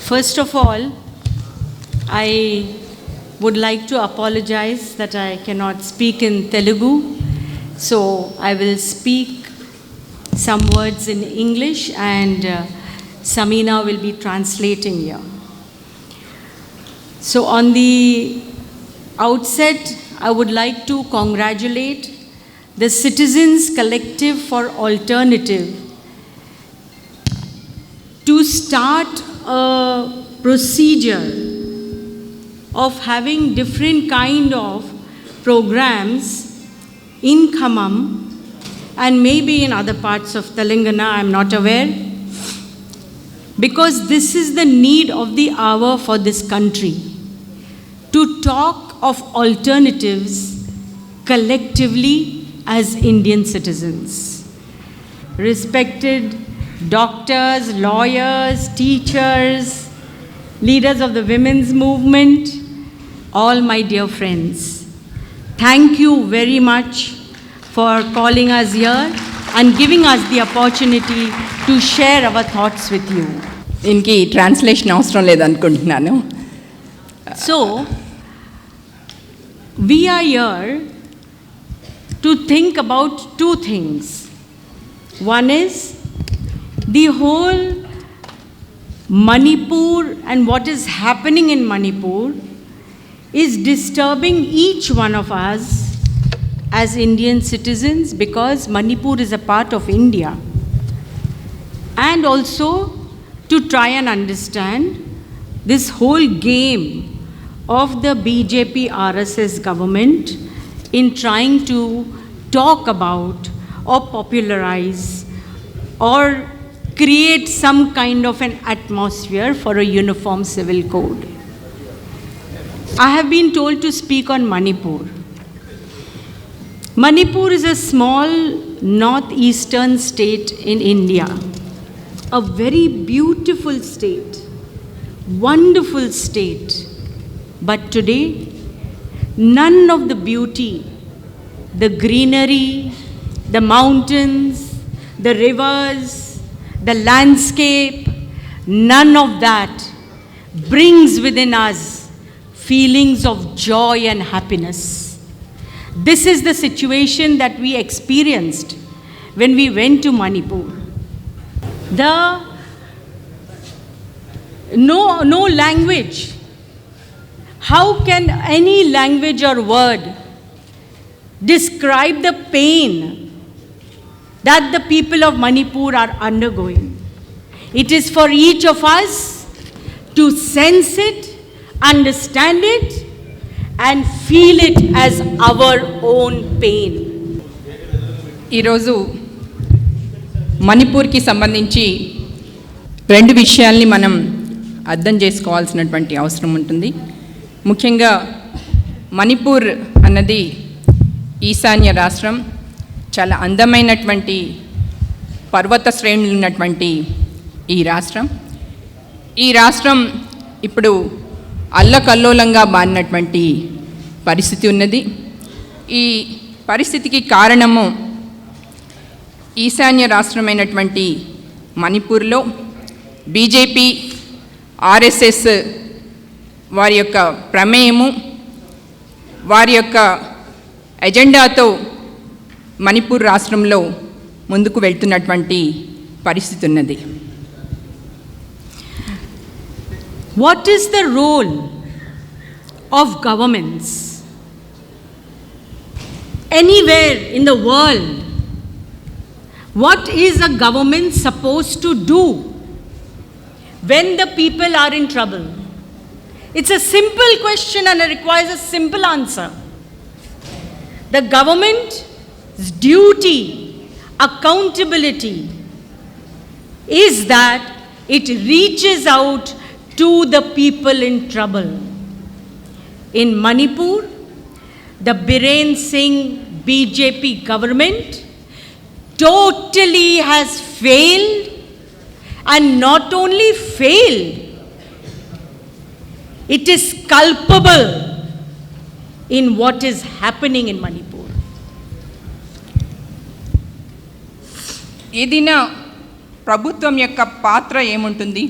First of all, I would like to apologize that I cannot speak in Telugu, so I will speak some words in English and Samina will be translating here. So on the outset, I would like to congratulate the Citizens Collective for Alternative to start a procedure of having different kind of programs in Khammam and maybe in other parts of Telangana, I'm not aware, because this is the need of the hour for this country, to talk of alternatives collectively as Indian citizens. Respected doctors, lawyers, teachers, leaders of the women's movement, all my dear friends, thank you very much for calling us here and giving us the opportunity to share our thoughts with you. ఇంకి translation అవసరం లేదనుకుంటున్నాను. So, we are here to think about two things. One is the whole Manipur and what is happening in Manipur is disturbing each one of us as Indian citizens, because Manipur is a part of India, and also to try and understand this whole game of the BJP RSS government in trying to talk about or popularize or create some kind of an atmosphere for a uniform civil code. I have been told to speak on Manipur. Manipur is a small northeastern state in India, a very beautiful state, wonderful state. But today, none of the beauty, the greenery, the mountains, the rivers, the landscape, none of that brings within us feelings of joy and happiness. This is the situation that we experienced when we went to Manipur. No language. How can any language or word describe the pain that the people of Manipur are undergoing? It is for each of us to sense it, understand it, and feel it as our own pain. ఈరోజు మణిపూర్కి సంబంధించి రెండు విషయాల్ని మనం అర్థం చేసుకోవాల్సినటువంటి అవసరం ఉంటుంది. ముఖ్యంగా మణిపూర్ అన్నది ఈశాన్య రాష్ట్రం, చాలా అందమైనటువంటి పర్వత శ్రేణులు ఉన్నటువంటి ఈ రాష్ట్రం ఇప్పుడు అల్లకల్లోలంగా మారినటువంటి పరిస్థితి ఉన్నది. ఈ పరిస్థితికి కారణము ఈశాన్య రాష్ట్రమైనటువంటి మణిపూర్లో బీజేపీ ఆర్ఎస్ఎస్ వారి యొక్క ప్రమేయము, వారి యొక్క ఎజెండాతో మణిపూర్ రాష్ట్రంలో ముందుకు వెళ్తున్నటువంటి పరిస్థితి ఉన్నది. What is the role of governments anywhere in the world? What is a government supposed to do when the people are in trouble? It's a simple question and it requires a simple answer. The government's duty, accountability, is that it reaches out to the people in trouble. In Manipur, the Biren Singh BJP government totally has failed, and not only failed, it is culpable in what is happening in Manipur. ఏదైనా ప్రభుత్వం యొక్క పాత్ర ఏముంటుంది?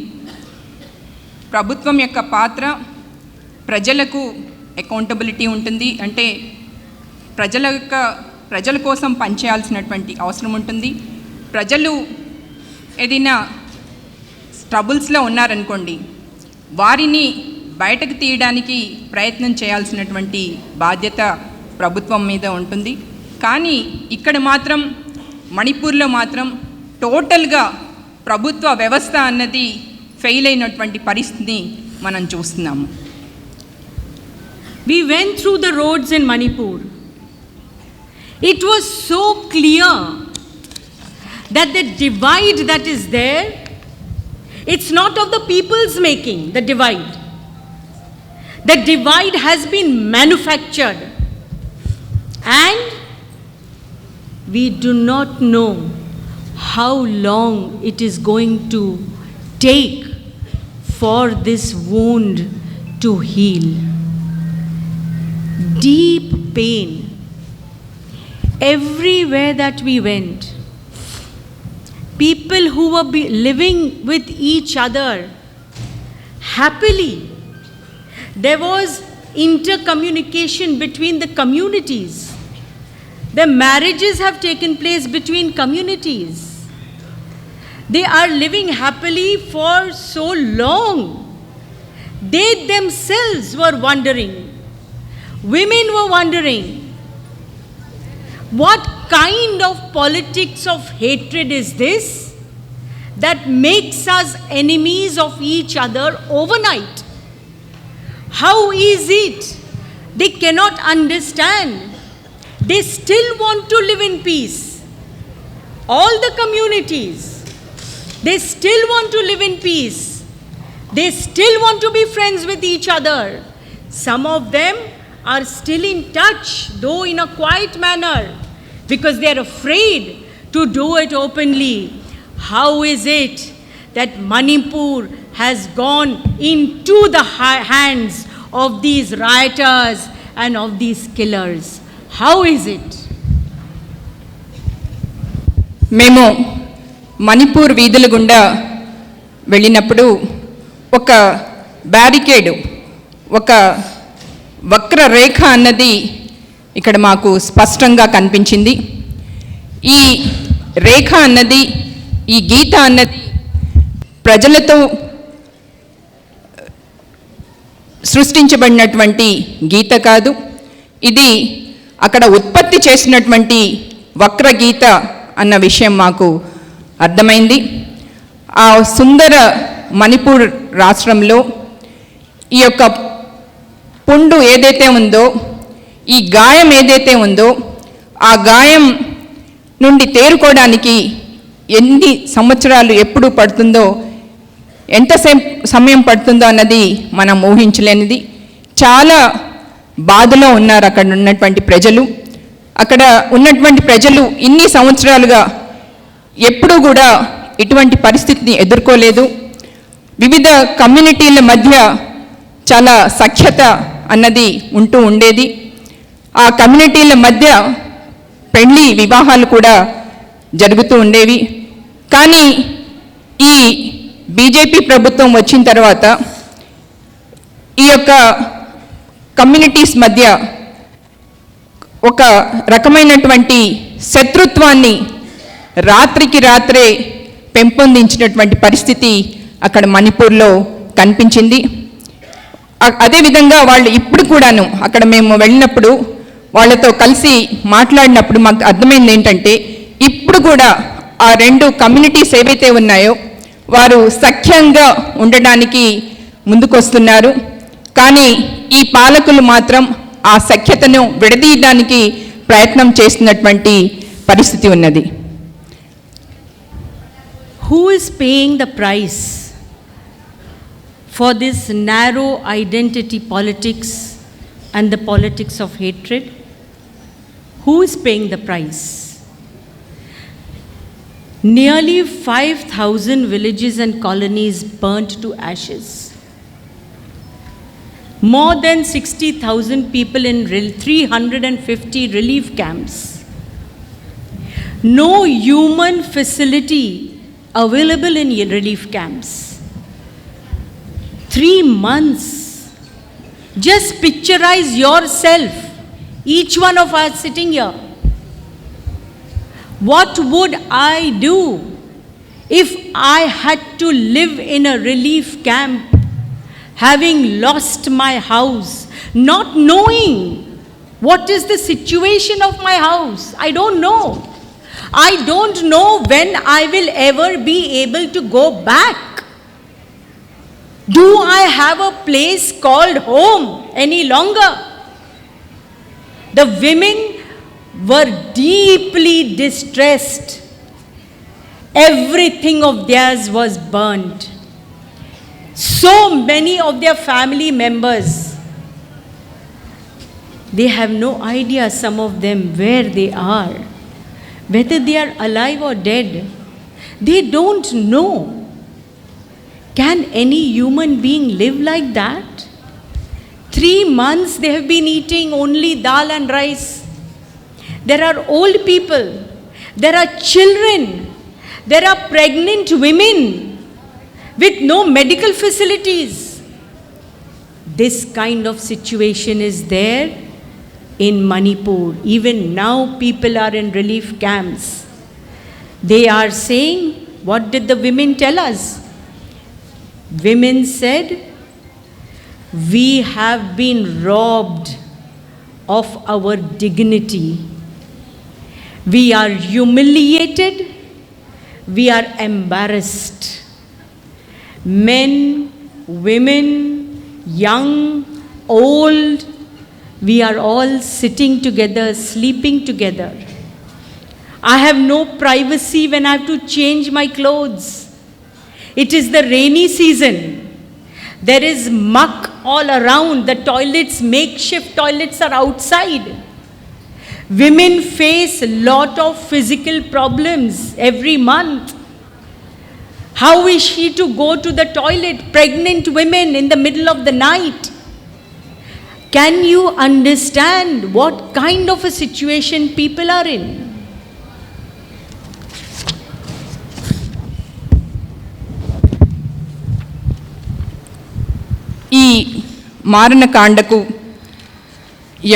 ప్రభుత్వం యొక్క పాత్ర ప్రజలకు accountability ఉంటుంది. అంటే ప్రజల కోసం పనిచేయాల్సినటువంటి అవసరం ఉంటుంది. ప్రజలు ఏదైనా ట్రబుల్స్లో ఉన్నారనుకోండి, వారిని బయటకు తీయడానికి ప్రయత్నం చేయాల్సినటువంటి బాధ్యత ప్రభుత్వం మీద ఉంటుంది. కానీ ఇక్కడ మాత్రం మణిపూర్లో మాత్రం టోటల్గా ప్రభుత్వ వ్యవస్థ అన్నది ఫెయిల్ అయినటువంటి పరిస్థితిని మనం చూస్తున్నాము. We went through the roads in Manipur. It was so clear that the divide that is there, it's not of the people's making, the divide. The divide has been manufactured, and we do not know how long it is going to take for this wound to heal. Deep pain everywhere that we went. People who were living with each other happily. There was intercommunication between the communities. The marriages have taken place between communities. They are living happily for so long. They themselves were wondering. Women were wondering, what kind of politics of hatred is this that makes us enemies of each other overnight? How is it? They cannot understand. They still want to live in peace. All the communities, they still want to live in peace. They still want to be friends with each other. Some of them are still in touch, though in a quiet manner, because they are afraid to do it openly. How is it that Manipur has gone into the hands of these rioters and of these killers? How is it? మేము మణిపూర్ వీధుల గుండా వెళ్ళినప్పుడు ఒక barricade, ఒక వక్ర రేఖ అన్నది ఇక్కడ మాకు స్పష్టంగా కనిపించింది. ఈ రేఖ అన్నది, ఈ గీత అన్నది ప్రజలతో సృష్టించబడినటువంటి గీత కాదు. ఇది అక్కడ ఉత్పత్తి చేసినటువంటి వక్ర గీత అన్న విషయం మాకు అర్థమైంది. ఆ సుందర మణిపూర్ రాష్ట్రంలో ఈ యొక్క పుండు ఏదైతే ఉందో, ఈ గాయం ఏదైతే ఉందో, ఆ గాయం నుండి తేరుకోవడానికి ఎన్ని సంవత్సరాలు ఎప్పుడు పడుతుందో, ఎంత సమయం పడుతుందో అన్నది మనం ఊహించలేనిది. చాలా బాధలో ఉన్నారు అక్కడ ఉన్నటువంటి ప్రజలు. అక్కడ ఉన్నటువంటి ప్రజలు ఇన్ని సంవత్సరాలుగా ఎప్పుడూ కూడా ఇటువంటి పరిస్థితిని ఎదుర్కోలేదు. వివిధ కమ్యూనిటీల మధ్య చాలా సఖ్యత అన్నది ఉంటూ ఉండేది. ఆ కమ్యూనిటీల మధ్య పెళ్లి వివాహాలు కూడా జరుగుతూ ఉండేవి. కానీ ఈ బీజేపీ ప్రభుత్వం వచ్చిన తర్వాత ఈ యొక్క కమ్యూనిటీస్ మధ్య ఒక రకమైనటువంటి శత్రుత్వాన్ని రాత్రికి రాత్రే పెంపొందించినటువంటి పరిస్థితి అక్కడ మణిపూర్లో కనిపించింది. అదేవిధంగా వాళ్ళు ఇప్పుడు కూడాను అక్కడ మేము వెళ్ళినప్పుడు వాళ్ళతో కలిసి మాట్లాడినప్పుడు మాకు అర్థమైంది ఏంటంటే, ఇప్పుడు కూడా ఆ రెండు కమ్యూనిటీస్ ఏవైతే ఉన్నాయో వారు సఖ్యంగా ఉండడానికి ముందుకొస్తున్నారు. కానీ ఈ పాలకులు మాత్రం ఆ సఖ్యతను విడదీయడానికి ప్రయత్నం చేస్తున్నటువంటి పరిస్థితి ఉన్నది. Who is paying the price for this narrow identity politics and the politics of hatred? Who is paying the price? Nearly 5,000 villages and colonies burnt to ashes. More than 60,000 people in 350 relief camps. No human facility available in relief camps. 3 months. Just picturize yourself, each one of us sitting here. What would I do if I had to live in a relief camp, having lost my house, not knowing what is the situation of my house? I don't know. I don't know when I will ever be able to go back. Do I have a place called home any longer? The women were deeply distressed. Everything of theirs was burnt. So many of their family members, they have no idea, some of them, where they are, whether they are alive or dead. They don't know. Can any human being live like that? 3 months they have been eating only dal and rice. There are old people, there are children, there are pregnant women with no medical facilities. This kind of situation is there in Manipur. Even now people are in relief camps. They are saying, what did the women tell us? Women said, we have been robbed of our dignity. We are humiliated. We are embarrassed. Men, women, young, old, we are all sitting together, sleeping together. I have no privacy when I have to change my clothes. It is the rainy season. There is muck all around. The toilets, makeshift toilets, are outside. Women face a lot of physical problems every month. How is she to go to the toilet? Pregnant women in the middle of the night. Can you understand what kind of a situation people are in? ఈ మారణకాండకు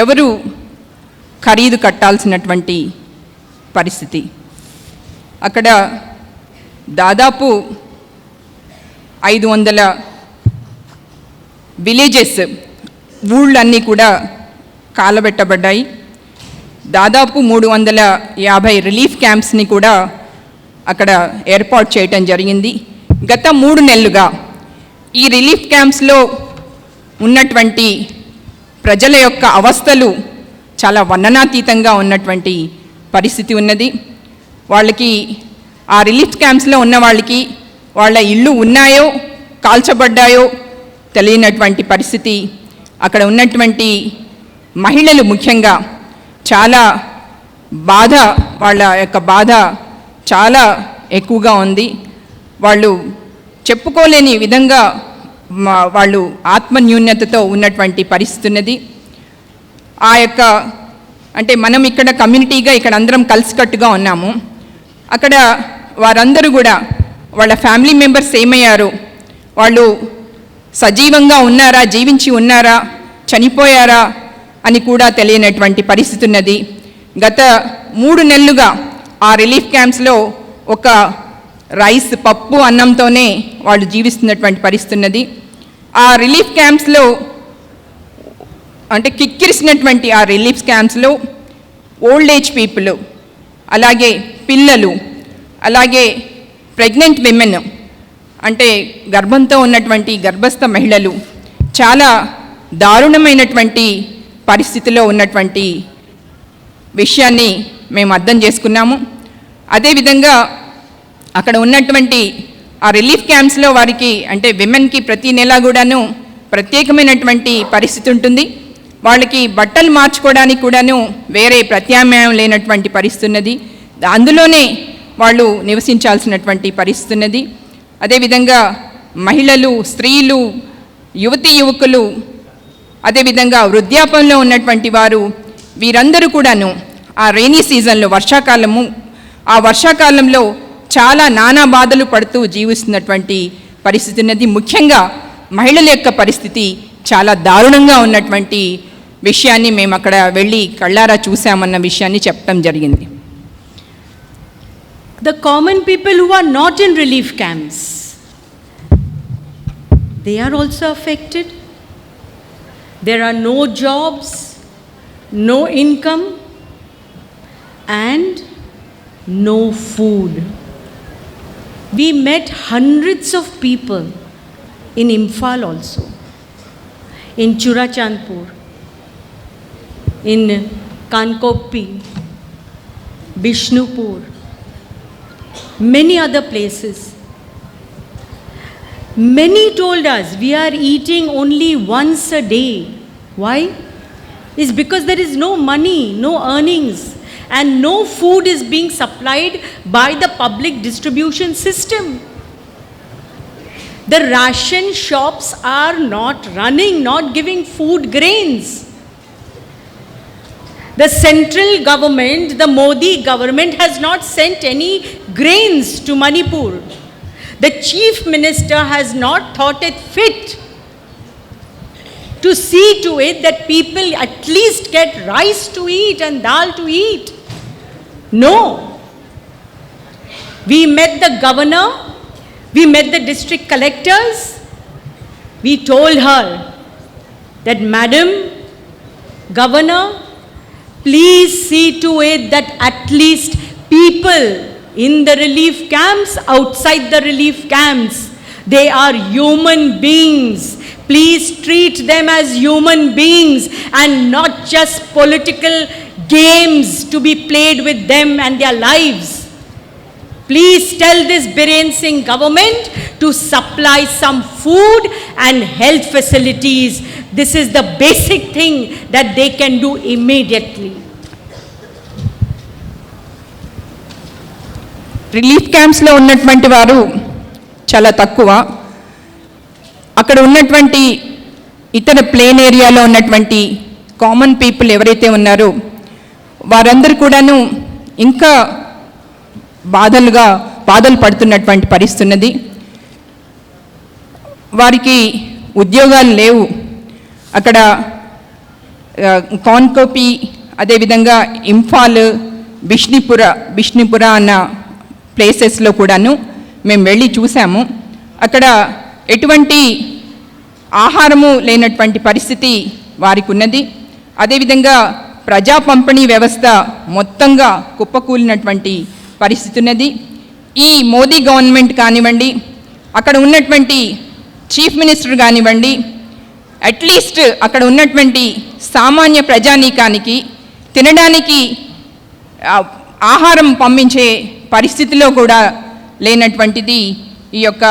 ఎవరు ఖరీదు కట్టాల్సినటువంటి పరిస్థితి? అక్కడ దాదాపు 500 villages, ఊళ్ళన్నీ కూడా కాలబెట్టబడ్డాయి. దాదాపు 350 relief క్యాంప్స్ని కూడా అక్కడ ఏర్పాటు చేయటం జరిగింది. గత 3 నెలలుగా ఈ రిలీఫ్ క్యాంప్స్లో ఉన్నటువంటి ప్రజల యొక్క అవస్థలు చాలా వర్ణనాతీతంగా ఉన్నటువంటి పరిస్థితి ఉన్నది. వాళ్ళకి ఆ రిలీఫ్ క్యాంప్స్లో ఉన్న వాళ్ళకి వాళ్ళ ఇళ్ళు ఉన్నాయో కాల్చబడ్డాయో తెలియనటువంటి పరిస్థితి. అక్కడ ఉన్నటువంటి మహిళలు ముఖ్యంగా చాలా బాధ, వాళ్ళ యొక్క బాధ చాలా ఎక్కువగా ఉంది. వాళ్ళు చెప్పుకోలేని విధంగా వాళ్ళు ఆత్మన్యూన్యతతో ఉన్నటువంటి పరిస్థితి ఉన్నది. ఆ యొక్క అంటే మనం ఇక్కడ కమ్యూనిటీగా ఇక్కడ అందరం కలిసికట్టుగా ఉన్నాము. అక్కడ వారందరూ కూడా వాళ్ళ ఫ్యామిలీ మెంబర్స్ ఏమయ్యారు, వాళ్ళు సజీవంగా ఉన్నారా, జీవించి ఉన్నారా, చనిపోయారా అని కూడా తెలియనటువంటి పరిస్థితి ఉన్నది. గత 3 నెలలుగా ఆ రిలీఫ్ క్యాంప్స్లో ఒక రైస్, పప్పు, అన్నంతోనే వాళ్ళు జీవిస్తున్నటువంటి పరిస్థితి ఉన్నది. ఆ రిలీఫ్ క్యాంప్స్లో అంటే కిక్కిరిసినటువంటి ఆ రిలీఫ్ క్యాంప్స్లో ఓల్డ్ ఏజ్ పీపుల్, అలాగే పిల్లలు, అలాగే ప్రెగ్నెంట్ విమెన్ అంటే గర్భంతో ఉన్నటువంటి గర్భస్థ మహిళలు చాలా దారుణమైనటువంటి పరిస్థితిలో ఉన్నటువంటి విషయాన్ని మేము అర్థం చేసుకున్నాము. అదేవిధంగా అక్కడ ఉన్నటువంటి ఆ రిలీఫ్ క్యాంప్స్లో వారికి అంటే విమెన్కి ప్రతి నెల కూడాను ప్రత్యేకమైనటువంటి పరిస్థితి ఉంటుంది. వాళ్ళకి బట్టలు మార్చుకోవడానికి కూడాను వేరే ప్రత్యామ్నాయం లేనటువంటి పరిస్థితి ఉన్నది. అందులోనే వాళ్ళు నివసించాల్సినటువంటి పరిస్థితి ఉన్నది. అదేవిధంగా మహిళలు, స్త్రీలు, యువతీ యువకులు, అదేవిధంగా వృద్ధాప్యంలో ఉన్నటువంటి వారు, వీరందరూ కూడాను ఆ రైనీ సీజన్లో, వర్షాకాలము, ఆ వర్షాకాలంలో చాలా నానా బాధలు పడుతూ జీవిస్తున్నటువంటి పరిస్థితి ఉన్నది. ముఖ్యంగా మహిళల యొక్క పరిస్థితి చాలా దారుణంగా ఉన్నటువంటి విషయాన్ని మేము అక్కడ వెళ్ళి కళ్ళారా చూసామన్న విషయాన్ని చెప్పడం జరిగింది. The common people who are not in relief camps, they are also affected. There are no jobs, no income, and no food. We met hundreds of people in Imphal also, in Churachandpur, in Kankopi, Bishnupur, many other places. Many told us we are eating only once a day. Why? It's because there is no money, no earnings, and no food is being supplied by the public distribution system. The ration shops are not running, not giving food grains. The central government, the Modi government, has not sent any grains to Manipur. The chief minister has not thought it fit to see to it that people at least get rice to eat and dal to eat. No. We met the governor, we met the district collectors. We told her that, Madam Governor, please see to it that at least people in the relief camps, outside the relief camps, they are human beings. Please treat them as human beings and not just political games to be played with them and their lives. Please tell this Biren Singh government to supply some food and health facilities. This is the basic thing that they can do immediately. Relief క్యాంప్స్లో ఉన్నటువంటి వారు చాలా తక్కువ. అక్కడ ఉన్నటువంటి ఇతర plane ఏరియాలో ఉన్నటువంటి కామన్ పీపుల్ ఎవరైతే ఉన్నారో వారందరూ కూడాను ఇంకా బాధలు పడుతున్నటువంటి పరిస్థితి ఉన్నది. వారికి ఉద్యోగాలు లేవు. అక్కడ కాన్కోపి, అదేవిధంగా ఇంఫాల్, బిష్ణుపుర అన్న ప్లేసెస్లో కూడాను మేము వెళ్ళి చూసాము. అక్కడ ఎటువంటి ఆహారము లేనటువంటి పరిస్థితి వారికి ఉన్నది. అదేవిధంగా ప్రజా పంపిణీ వ్యవస్థ మొత్తంగా కుప్పకూలినటువంటి పరిస్థితి ఉన్నది. ఈ మోదీ గవర్నమెంట్ కానివ్వండి, అక్కడ ఉన్నటువంటి చీఫ్ మినిస్టర్ కానివ్వండి, అట్లీస్ట్ అక్కడ ఉన్నటువంటి సామాన్య ప్రజానీకానికి తినడానికి ఆహారం పంపించే పరిస్థితిలో కూడా లేనటువంటిది ఈ యొక్క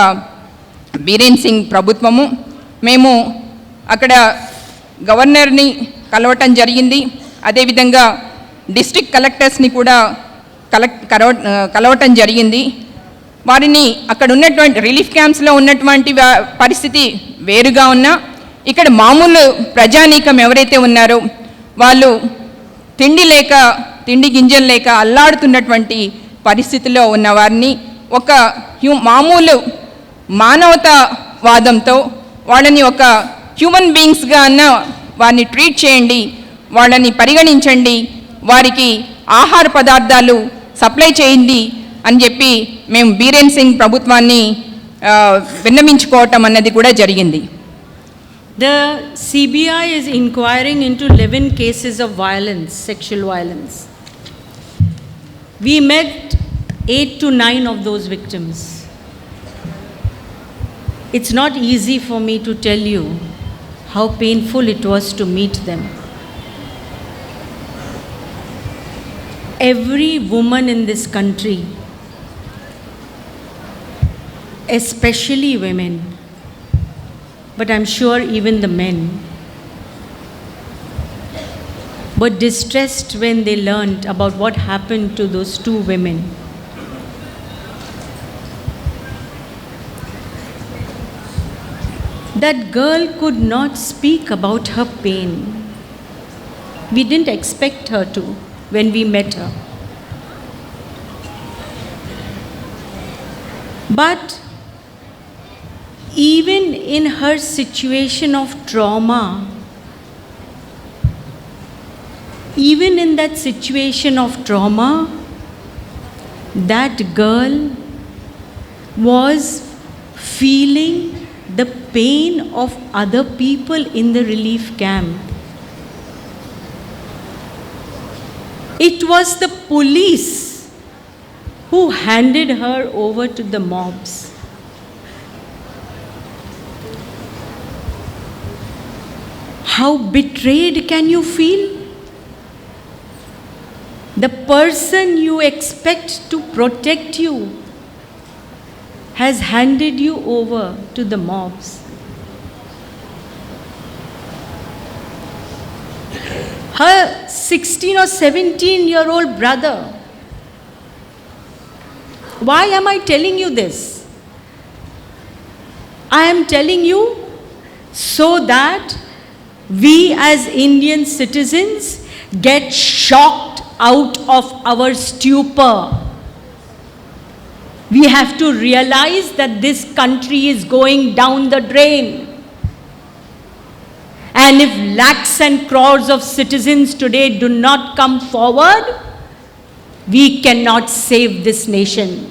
బీరేన్ సింగ్ ప్రభుత్వము. మేము అక్కడ గవర్నర్ని కలవటం జరిగింది. అదేవిధంగా డిస్ట్రిక్ట్ కలెక్టర్స్ని కూడా కలవటం జరిగింది. వారిని అక్కడ ఉన్నటువంటి రిలీఫ్ క్యాంప్స్లో ఉన్నటువంటి పరిస్థితి వేరుగా ఉన్నా, ఇక్కడ మామూలు ప్రజానీకం ఎవరైతే ఉన్నారో వాళ్ళు తిండి గింజలు లేక అల్లాడుతున్నటువంటి పరిస్థితిలో ఉన్న వారిని ఒక మామూలు మానవతావాదంతో వాళ్ళని ఒక హ్యూమన్ బీయింగ్స్గా అన్న వారిని ట్రీట్ చేయండి, వాళ్ళని పరిగణించండి, వారికి ఆహార పదార్థాలు సప్లై చేయండి అని చెప్పి మేము బీరేన్ సింగ్ ప్రభుత్వాన్ని విన్నవించుకోవటం అన్నది కూడా జరిగింది. The CBI is inquiring into 11 cases of violence, sexual violence. We met 8 to 9 of those victims. It's not easy for me to tell you how painful it was to meet them. Every woman in this country, especially women, but I'm sure even the men, were distressed when they learned about what happened to those two women. That girl could not speak about her pain. We didn't expect her to when we met her. But even in her situation of trauma, even in that situation of trauma, that girl was feeling the pain of other people in the relief camp. It was the police who handed her over to the mobs. How betrayed can you feel? The person you expect to protect you has handed you over to the mobs. Her 16 or 17-year-old brother. Why am I telling you this? I am telling you so that we as Indian citizens get shocked out of our stupor. We have to realize that this country is going down the drain. And if lakhs and crores of citizens today do not come forward, we cannot save this nation.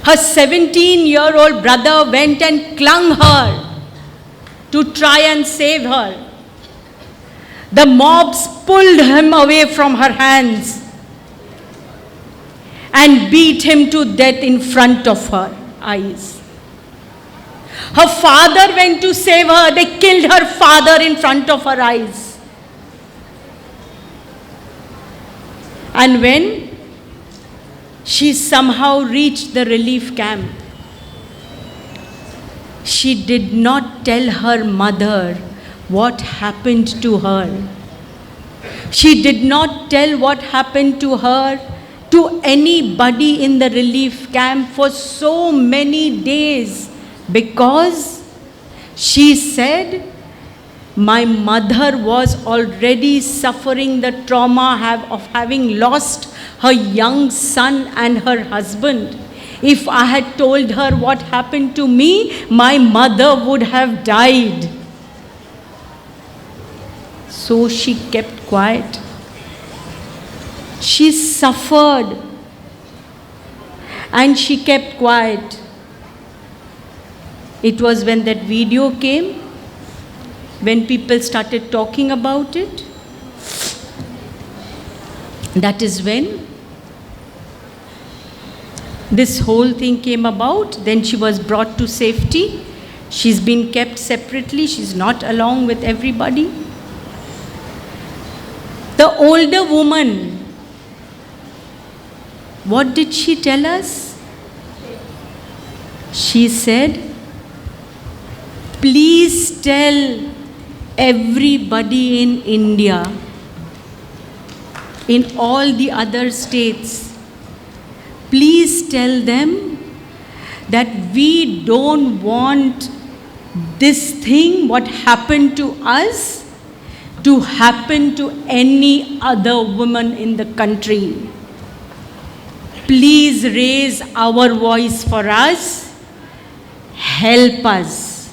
Her 17-year-old brother went and clung her to try and save her. The mobs pulled him away from her hands and beat him to death in front of her eyes. Her father went to save her. They killed her father in front of her eyes. And when she somehow reached the relief camp, she did not tell her mother what happened to her. She did not tell what happened to her to anybody in the relief camp for so many days, because she said, my mother was already suffering the trauma of having lost her young son and her husband. If I had told her what happened to me, my mother would have died. So she kept quiet. She suffered and she kept quiet. It was when that video came, when people started talking about it, that is when this whole thing came about. Then she was brought to safety. She's been kept separately. She's not along with everybody. The older woman, what did she tell us? She said, please tell everybody in India, in all the other states, please tell them that we don't want this thing, what happened to us, to happen to any other woman in the country. Please raise our voice for us. Help us.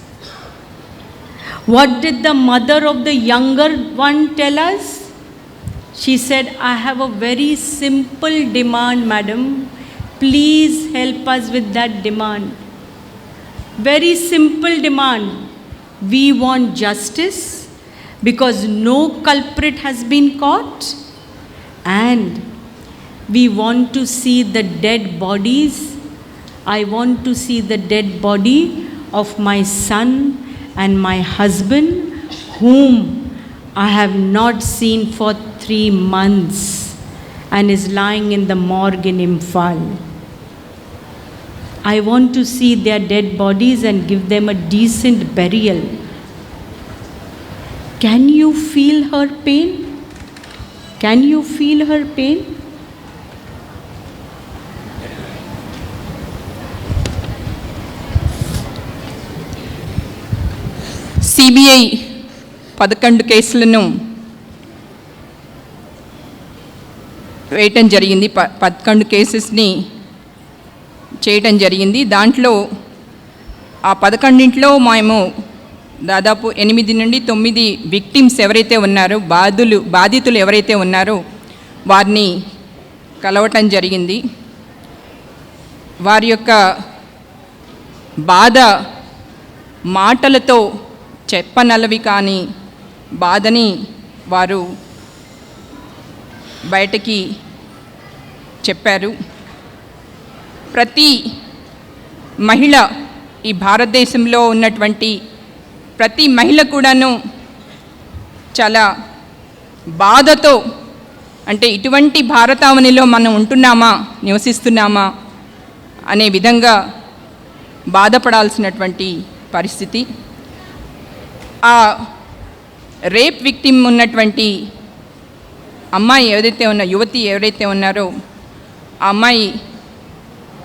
What did the mother of the younger one tell us? She said, I have a very simple demand, madam. Please help us with that demand. Very simple demand. We want justice because no culprit has been caught, and we want to see the dead bodies. I want to see the dead body of my son and my husband, whom I have not seen for 3 months and is lying in the morgue in Imphal. I want to see their dead bodies and give them a decent burial. Can you feel her pain? Can you feel her pain? CBI 11 కేసులను వేయటం జరిగింది. 11 కేసెస్ని చేయటం జరిగింది. దాంట్లో ఆ 11 మేము దాదాపు 8 నుండి 9 విక్టిమ్స్ ఎవరైతే ఉన్నారో, బాధితులు ఎవరైతే ఉన్నారో వారిని కలవటం జరిగింది. వారి యొక్క బాధ మాటలతో చెప్పనలవి కానీ బాధని వారు బయటకి చెప్పారు. ప్రతి మహిళ, ఈ భారతదేశంలో ఉన్నటువంటి ప్రతి మహిళ కూడాను చాలా బాధతో, అంటే ఇటువంటి భారతావనిలో మనం ఉంటున్నామా, నివసిస్తున్నామా అనే విధంగా బాధపడాల్సినటువంటి పరిస్థితి. ఆ రేప్ విక్టిమ్ ఉన్నటువంటి అమ్మాయి యువతి ఎవరైతే ఉన్నారో ఆ అమ్మాయి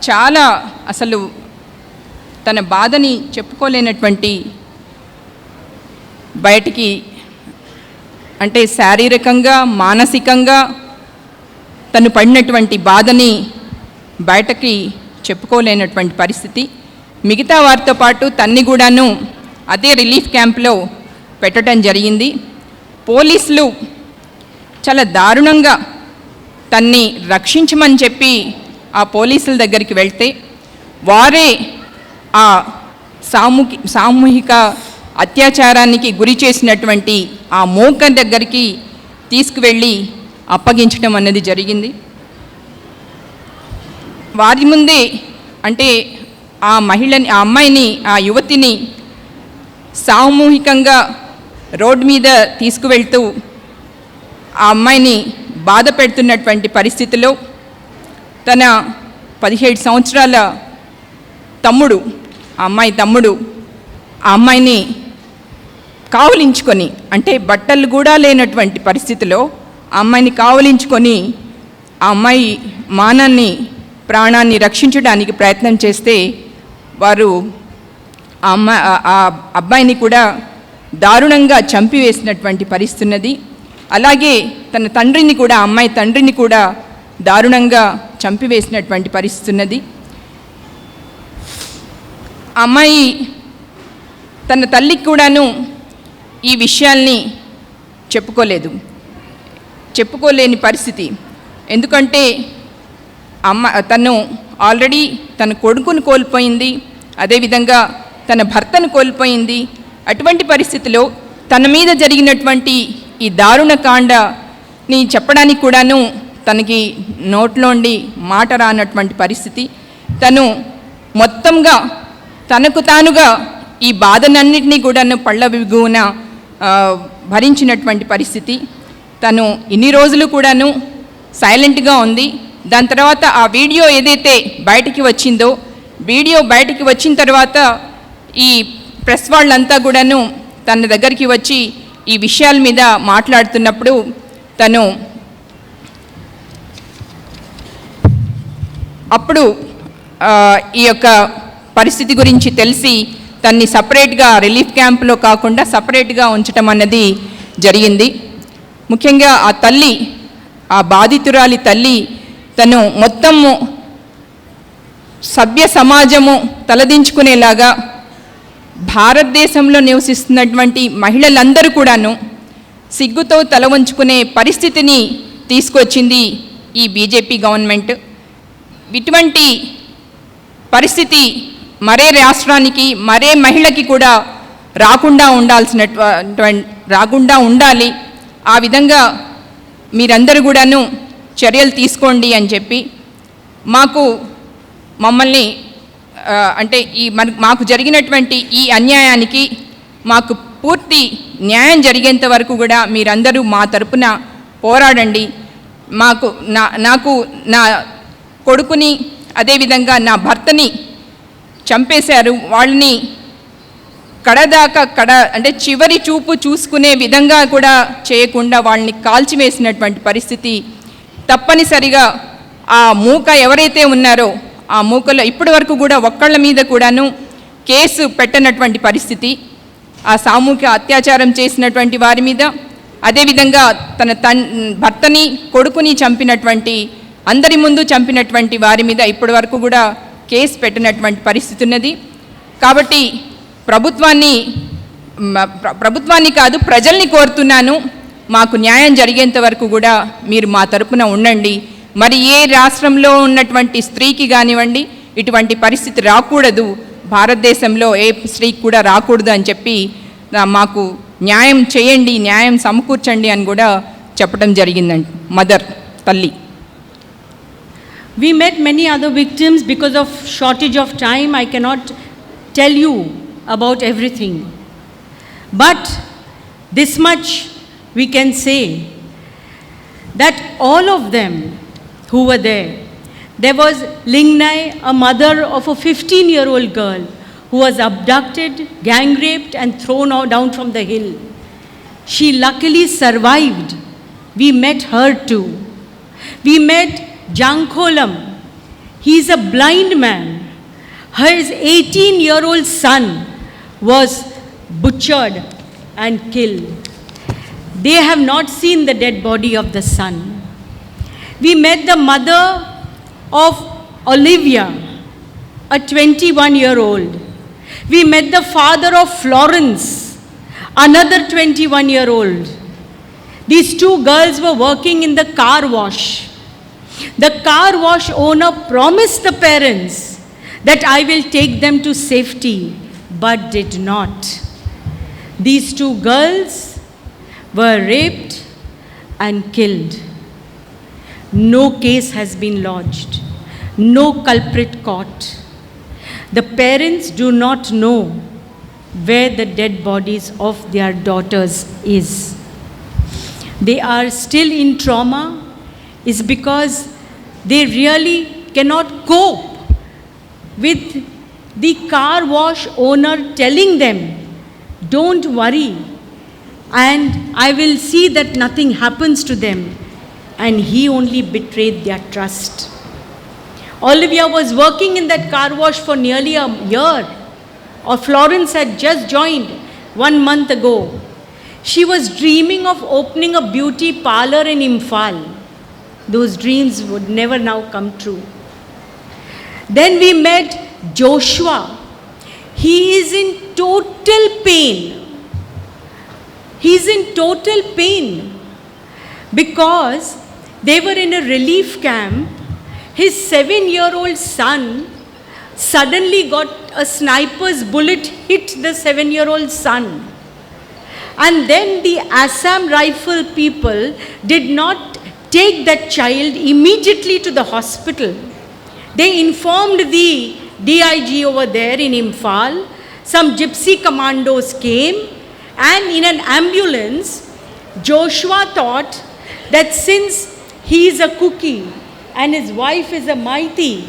చాలా అసలు తన బాధని చెప్పుకోలేనటువంటి బయటికి, అంటే శారీరకంగా మానసికంగా తను పడినటువంటి బాధని బయటకి చెప్పుకోలేనటువంటి పరిస్థితి. మిగతా వారితో పాటు తన్ని కూడాను అదే రిలీఫ్ క్యాంప్లో పెట్టడం జరిగింది. పోలీసులు చాలా దారుణంగా తన్ని రక్షించమని చెప్పి ఆ పోలీసుల దగ్గరికి వెళ్తే వారే ఆ సామూహిక అత్యాచారానికి గురి చేసినటువంటి ఆ మోక దగ్గరికి తీసుకువెళ్ళి అప్పగించడం అన్నది జరిగింది. వారి ముందే, అంటే ఆ అమ్మాయిని, ఆ యువతిని సామూహికంగా రోడ్డు మీద తీసుకువెళ్తూ ఆ అమ్మాయిని బాధ పెడుతున్నటువంటి పరిస్థితిలో తన 17 సంవత్సరాల తమ్ముడు, ఆ అమ్మాయి తమ్ముడు ఆ అమ్మాయిని కావలించుకొని, అంటే బట్టలు కూడా లేనటువంటి పరిస్థితిలో ఆ అమ్మాయిని కావలించుకొని ఆ అమ్మాయి ప్రాణాన్ని రక్షించడానికి ప్రయత్నం చేస్తే వారు ఆ అబ్బాయిని కూడా దారుణంగా చంపివేసినటువంటి పరిస్థితి ఉన్నది. అలాగే తన తండ్రిని కూడా, ఆ అమ్మాయి తండ్రిని కూడా దారుణంగా చంపివేసినటువంటి పరిస్థితి ఉన్నది. ఆ అమ్మాయి తన తల్లికి కూడాను ఈ విషయాల్ని చెప్పుకోలేని పరిస్థితి. ఎందుకంటే తను ఆల్రెడీ తన కొడుకును కోల్పోయింది, అదేవిధంగా తన భర్తను కోల్పోయింది. అటువంటి పరిస్థితిలో తన మీద జరిగినటువంటి ఈ దారుణ కాండని చెప్పడానికి కూడాను తనకి నోట్లోండి మాట రానటువంటి పరిస్థితి. తను మొత్తంగా తనకు తానుగా ఈ బాధనన్నింటినీ కూడాను పళ్ళ బిగువున భరించినటువంటి పరిస్థితి. తను ఇన్ని రోజులు కూడాను సైలెంట్గా ఉంది. దాని తర్వాత ఆ వీడియో ఏదైతే బయటికి వచ్చిందో, వీడియో బయటికి వచ్చిన తర్వాత ఈ ప్రెస్ వాళ్ళంతా కూడాను తన దగ్గరికి వచ్చి ఈ విషయాల మీద మాట్లాడుతున్నప్పుడు తను అప్పుడు ఈ యొక్క పరిస్థితి గురించి తెలిసి తన్ని సపరేట్గా రిలీఫ్ క్యాంప్లో కాకుండా సపరేట్గా ఉంచటం అన్నది జరిగింది. ముఖ్యంగా ఆ తల్లి, ఆ బాధితురాలి తల్లి, తను మొత్తము సభ్య సమాజము తలదించుకునేలాగా భారతదేశంలో నివసిస్తున్నటువంటి మహిళలందరూ కూడాను సిగ్గుతో తల వంచుకునే పరిస్థితిని తీసుకొచ్చింది ఈ బీజేపీ గవర్నమెంట్. ఇటువంటి పరిస్థితి మరే రాష్ట్రానికి, మరే మహిళకి కూడా రాకుండా ఉండాలి. ఆ విధంగా మీరందరూ కూడాను చర్యలు తీసుకోండి అని చెప్పి మమ్మల్ని అంటే మాకు జరిగినటువంటి ఈ అన్యాయానికి మాకు పూర్తి న్యాయం జరిగేంత వరకు కూడా మీరందరూ మా తరపున పోరాడండి. నాకు నా కొడుకుని, అదేవిధంగా నా భర్తని చంపేశారు. వాళ్ళని అంటే చివరి చూపు చూసుకునే విధంగా కూడా చేయకుండా వాళ్ళని కాల్చివేసినటువంటి పరిస్థితి. తప్పనిసరిగా ఆ మూక ఎవరైతే ఉన్నారో ఆ మూకలో ఇప్పటి వరకు కూడా ఒక్కళ్ళ మీద కూడాను కేసు పెట్టనటువంటి పరిస్థితి. ఆ సామూహిక అత్యాచారం చేసినటువంటి వారి మీద, అదేవిధంగా తన భర్తని, కొడుకుని చంపినటువంటి, అందరి ముందు చంపినటువంటి వారి మీద ఇప్పటి వరకు కూడా కేసు పెట్టినటువంటి పరిస్థితి ఉన్నది. కాబట్టి ప్రభుత్వాన్ని కాదు ప్రజల్ని కోరుతున్నాను, మాకు న్యాయం జరిగేంత వరకు కూడా మీరు మా తరపున ఉండండి. మరి ఏ రాష్ట్రంలో ఉన్నటువంటి స్త్రీకి కానివ్వండి ఇటువంటి పరిస్థితి రాకూడదు, భారతదేశంలో ఏ స్త్రీకి కూడా రాకూడదు అని చెప్పి మాకు న్యాయం చేయండి, న్యాయం సమకూర్చండి అని కూడా చెప్పడం జరిగిందండి మదర్, తల్లి. We met many other victims. Because of shortage of time, I cannot tell you about everything. But this much we can say, that all of them who were there was Lingnai, a mother of a 15-year-old girl who was abducted, gang raped and thrown down from the hill. She luckily survived. We met her too. We met Jankholam. He is a blind man. His 18-year-old son was butchered and killed. They have not seen the dead body of the son. We met the mother of Olivia, a 21-year-old. We met the father of Florence, another 21-year-old. These two girls were working in the car wash. The car wash owner promised the parents that I will take them to safety, but did not. These two girls were raped and killed. No case has been lodged. No culprit caught. The parents do not know where the dead bodies of their daughters is. They are still in trauma is because they really cannot cope with the car wash owner telling them, don't worry, and I will see that nothing happens to them. And he only betrayed their trust. Olivia was working in that car wash for nearly a year. Or Florence had just joined 1 month ago. She was dreaming of opening a beauty parlor in Imphal. Those dreams would never now come true. Then we met Joshua. He is in total pain. He is in total pain because they were in a relief camp. His 7-year-old son suddenly got a sniper's bullet hit the 7-year-old son. And then the Assam rifle people did not take that child immediately to the hospital. They informed the DIG over there in Imphal. Some gypsy commandos came, and in an ambulance, Joshua thought that since he is a cookie and his wife is a Maiti,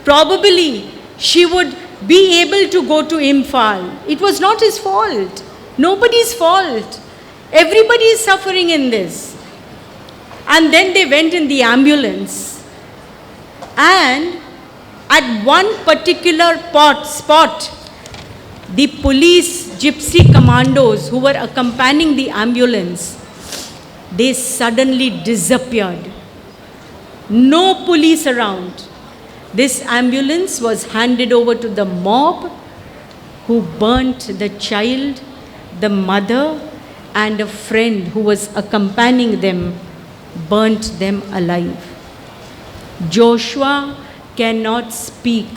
probably she would be able to go to Imphal. It was not his fault. Nobody's fault. Everybody is suffering in this. And then they went in the ambulance. And at one particular spot, the police gypsy commandos who were accompanying the ambulance, they suddenly disappeared. No police around. This ambulance was handed over to the mob who burnt the child, the mother, and a friend who was accompanying them, burnt them alive. Joshua cannot speak.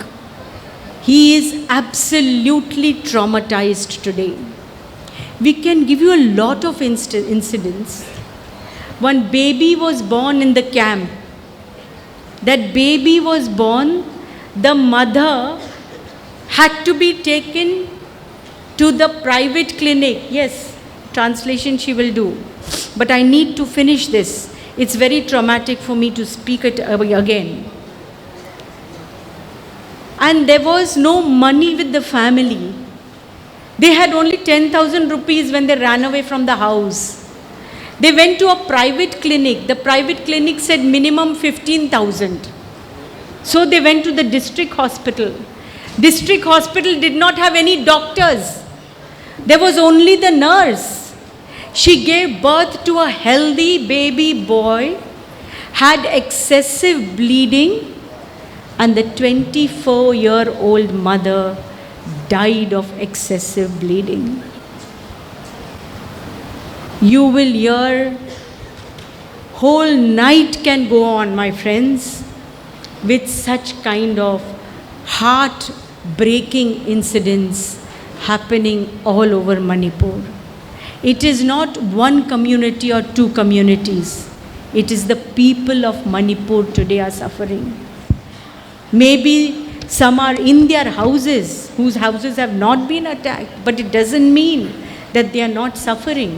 He is absolutely traumatized today. We can give you a lot of incidents. One baby was born in the camp. That baby was born, the mother had to be taken to the private clinic. Yes, translation she will do. But I need to finish this. It's very traumatic for me to speak it again. And there was no money with the family. They had only 10,000 rupees when they ran away from the house. They went to a private clinic. The private clinic said minimum 15,000. So they went to the district hospital. District hospital did not have any doctors. There was only the nurse. She gave birth to a healthy baby boy, had excessive bleeding, and the 24-year-old mother died of excessive bleeding. You will hear, whole night can go on, my friends, with such kind of heart-breaking incidents happening all over Manipur. It is not one community or two communities. It is the people of Manipur today are suffering. Maybe some are in their houses, whose houses have not been attacked, but it doesn't mean that they are not suffering.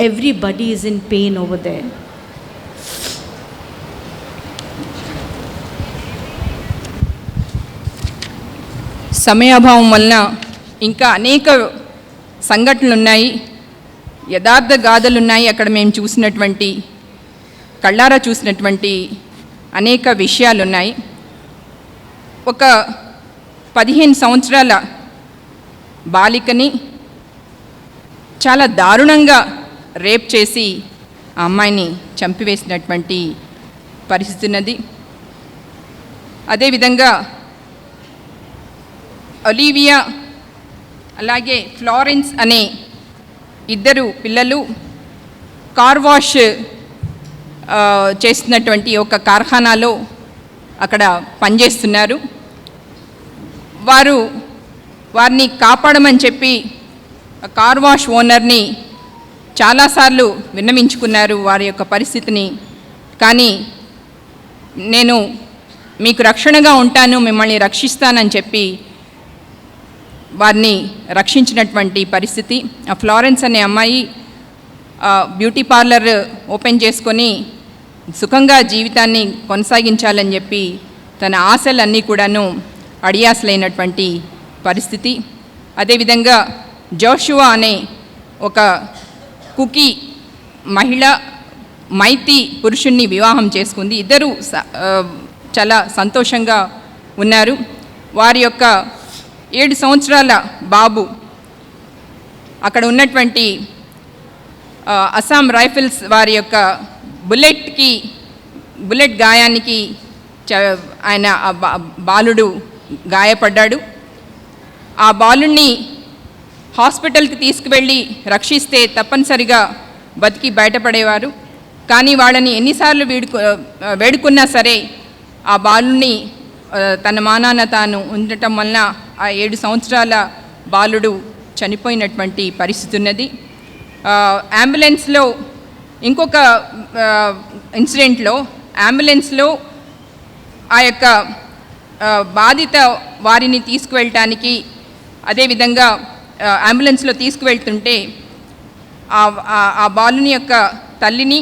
Everybody is in pain over there. సమయాభావం వలన ఇంకా అనేక సంఘటనలు ఉన్నాయి, యథార్థ గాథలు ఉన్నాయి. అక్కడ మేము చూసినటువంటి, కళ్ళారా చూసినటువంటి అనేక విషయాలు ఉన్నాయి. ఒక 15 సంవత్సరాల బాలికని చాలా దారుణంగా రేప్ చేసి ఆ అమ్మాయిని చంపివేసినటువంటి పరిస్థితి ఉన్నది. అదేవిధంగా ఒలీవియా అలాగే ఫ్లారెన్స్ అనే ఇద్దరు పిల్లలు కార్ వాష్ చేస్తున్నటువంటి ఒక కార్ఖానాలో అక్కడ పనిచేస్తున్నారు. వారిని కాపాడమని చెప్పి కార్ వాష్ ఓనర్ని చాలాసార్లు విన్నవించుకున్నారు వారి యొక్క పరిస్థితిని. కానీ నేను మీకు రక్షణగా ఉంటాను, మిమ్మల్ని రక్షిస్తానని చెప్పి వారిని రక్షించినటువంటి పరిస్థితి. ఆ ఫ్లారెన్స్ అనే అమ్మాయి బ్యూటీ పార్లర్ ఓపెన్ చేసుకొని సుఖంగా జీవితాన్ని కొనసాగించాలని చెప్పి తన ఆశలన్నీ కూడాను అడియాసలైనటువంటి పరిస్థితి. అదేవిధంగా జోషువా అనే ఒక కుకీ మహిళ మైతి పురుషుణ్ణి వివాహం చేసుకుంది. ఇద్దరు చాలా సంతోషంగా ఉన్నారు. వారి యొక్క 7 సంవత్సరాల బాబు అక్కడ ఉన్నటువంటి అస్సాం రైఫిల్స్ వారి యొక్క బుల్లెట్ గాయానికి ఆయన బాలుడు గాయపడ్డాడు. ఆ బాలుణ్ణి హాస్పిటల్కి తీసుకువెళ్ళి రక్షిస్తే తప్పనిసరిగా బతికి బయటపడేవారు. కానీ వాళ్ళని ఎన్నిసార్లు వేడుకున్నా సరే ఆ బాలుని తన మానాన తాను ఉండటం వలన ఆ 7 సంవత్సరాల బాలుడు చనిపోయినటువంటి పరిస్థితి ఉన్నది. అంబులెన్స్లో ఇంకొక ఇన్సిడెంట్లో అంబులెన్స్లో ఆ యొక్క బాధిత వారిని తీసుకువెళ్ళటానికి, అదేవిధంగా అంబులెన్స్లో తీసుకువెళ్తుంటే ఆ బాలుని యొక్క తల్లిని,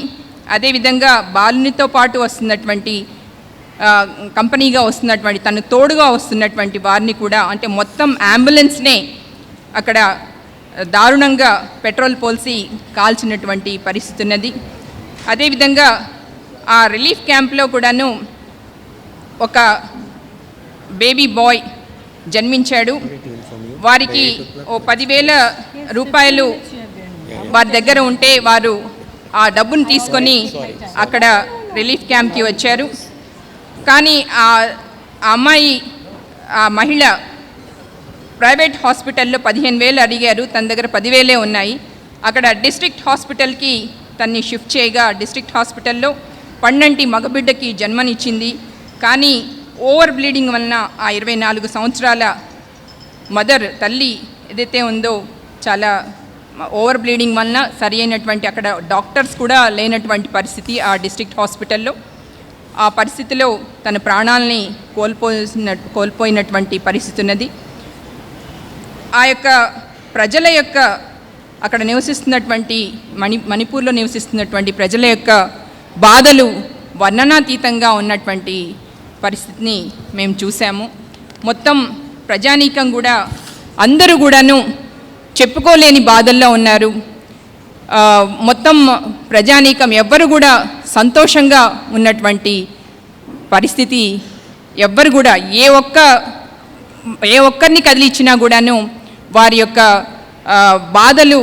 అదేవిధంగా బాలునితో పాటు వస్తున్నటువంటి కంపెనీగా వస్తున్నటువంటి తను తోడుగా వస్తున్నటువంటి వారిని కూడా, అంటే మొత్తం అంబులెన్స్నే అక్కడ దారుణంగా పెట్రోల్ పోల్సి కాల్చినటువంటి పరిస్థితి ఉన్నది. అదేవిధంగా ఆ రిలీఫ్ క్యాంప్లో కూడాను ఒక బేబీ బాయ్ జన్మించాడు. వారికి ఓ 10,000 రూపాయలు వారి దగ్గర ఉంటే వారు ఆ డబ్బును తీసుకొని అక్కడ రిలీఫ్ క్యాంప్కి వచ్చారు. కానీ ఆ అమ్మాయి, ఆ మహిళ ప్రైవేట్ హాస్పిటల్లో 15,000 అడిగారు, తన దగ్గర 10,000 ఉన్నాయి. అక్కడ డిస్ట్రిక్ట్ హాస్పిటల్కి తన్ని షిఫ్ట్ చేయగా డిస్ట్రిక్ట్ హాస్పిటల్లో పండంటి మగబిడ్డకి జన్మనిచ్చింది. కానీ ఓవర్ బ్లీడింగ్ వలన ఆ 24 సంవత్సరాల మదర్ తల్లి ఏదైతే ఉందో చాలా ఓవర్ బ్లీడింగ్ వలన సరి అయినటువంటి అక్కడ డాక్టర్స్ కూడా లేనటువంటి పరిస్థితి ఆ డిస్ట్రిక్ట్ హాస్పిటల్లో. ఆ పరిస్థితిలో తన ప్రాణాలని కోల్పోయినటువంటి పరిస్థితి ఉన్నది. ఆ యొక్క ప్రజల యొక్క అక్కడ నివసిస్తున్నటువంటి మణిపూర్లో నివసిస్తున్నటువంటి ప్రజల యొక్క బాధలు వర్ణనాతీతంగా ఉన్నటువంటి పరిస్థితిని మేము చూసాము. మొత్తం ప్రజానీకం కూడా అందరూ కూడాను చెప్పుకోలేని బాధల్లో ఉన్నారు. మొత్తం ప్రజానీకం ఎవ్వరు కూడా సంతోషంగా ఉన్నటువంటి పరిస్థితి ఎవ్వరు కూడా ఏ ఒక్కరిని కదిలిచ్చినా కూడాను వారి యొక్క బాధలు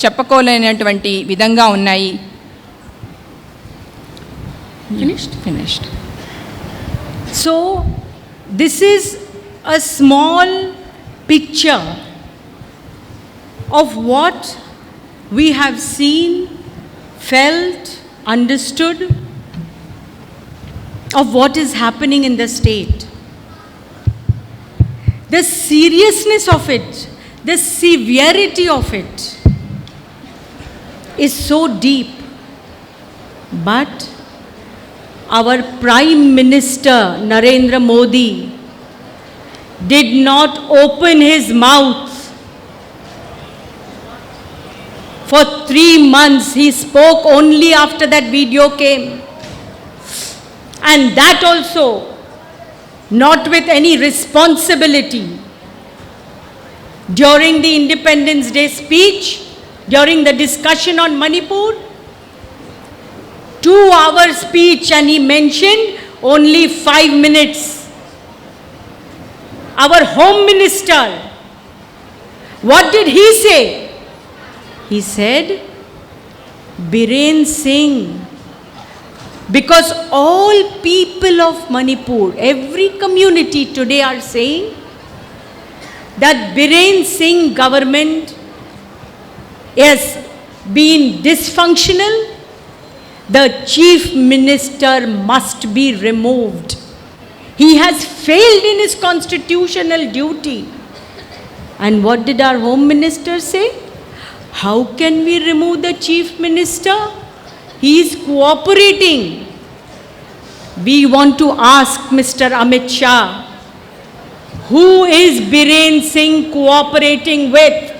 చెప్పుకోలేనటువంటి విధంగా ఉన్నాయి. So this is a small picture of what we have seen, felt, understood of what is happening in the state. The seriousness of it, the severity of it is so deep. But our Prime Minister Narendra Modi did not open his mouth. For 3 months he spoke only after that video came. And that also not with any responsibility. During the Independence Day speech, during the discussion on Manipur, 2-hour speech, and he mentioned only 5 minutes. Our Home Minister, what did he say? He said, Biren Singh, because all people of Manipur, every community today are saying that Biren Singh government has been dysfunctional. The chief minister must be removed. He has failed in his constitutional duty. And what did our Home Minister say? How can we remove the chief minister? He is cooperating. We want to ask Mr. Amit Shah, who is Biren Singh cooperating with?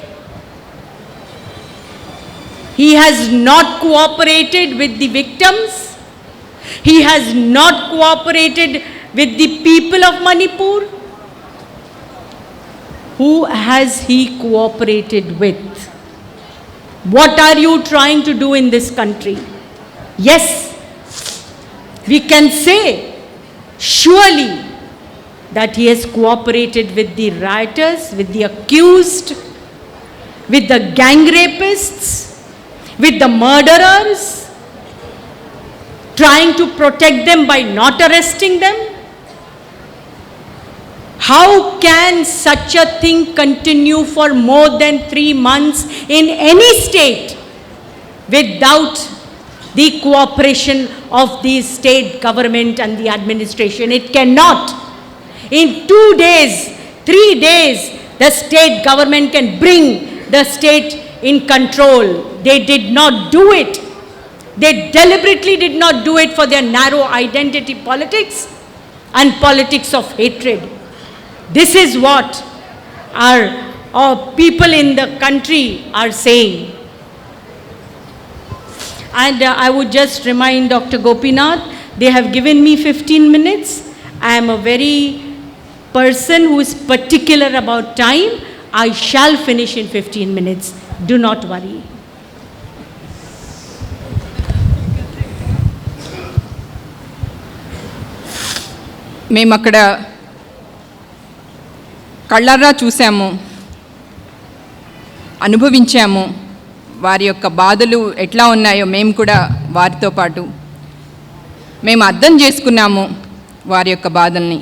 He has not cooperated with the victims. He has not cooperated with the people of Manipur. Who has he cooperated with? What are you trying to do in this country? Yes, we can say surely that he has cooperated with the rioters, with the accused, with the gang rapists, with the murderers, trying to protect them by not arresting them. How can such a thing continue for more than 3 months in any state without the cooperation of the state government and the administration? It cannot. In 2 days, 3 days, the state government can bring the state in control. They did not do it. They deliberately did not do it for their narrow identity politics and politics of hatred. This is what our people in the country are saying. And I would just remind Dr. Gopinath, they have given me 15 minutes. I am a very person who is particular about time. I shall finish in 15 minutes. Do not worry. మేము అక్కడ కళ్ళారా చూసాము, అనుభవించాము. వారి యొక్క బాధలు ఎట్లా ఉన్నాయో మేము కూడా వారితో పాటు మేము అర్థం చేసుకున్నాము వారి యొక్క బాధల్ని.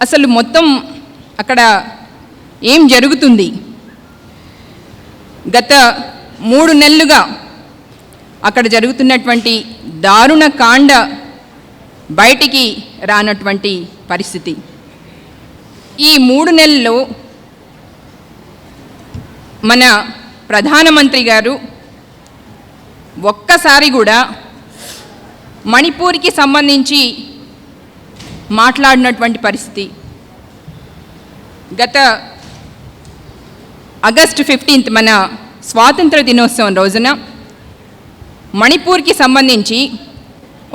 అసలు మొత్తం అక్కడ ఏం జరుగుతుంది? గత 3 నెలలుగా అక్కడ జరుగుతున్నటువంటి దారుణ కాండ బయటికి రానటువంటి పరిస్థితి. ఈ 3 నెలల్లో మన ప్రధానమంత్రి గారు ఒక్కసారి కూడా మణిపూర్కి సంబంధించి మాట్లాడినటువంటి పరిస్థితి. గత ఆగస్టు 15 మన స్వాతంత్ర దినోత్సవం రోజున మణిపూర్కి సంబంధించి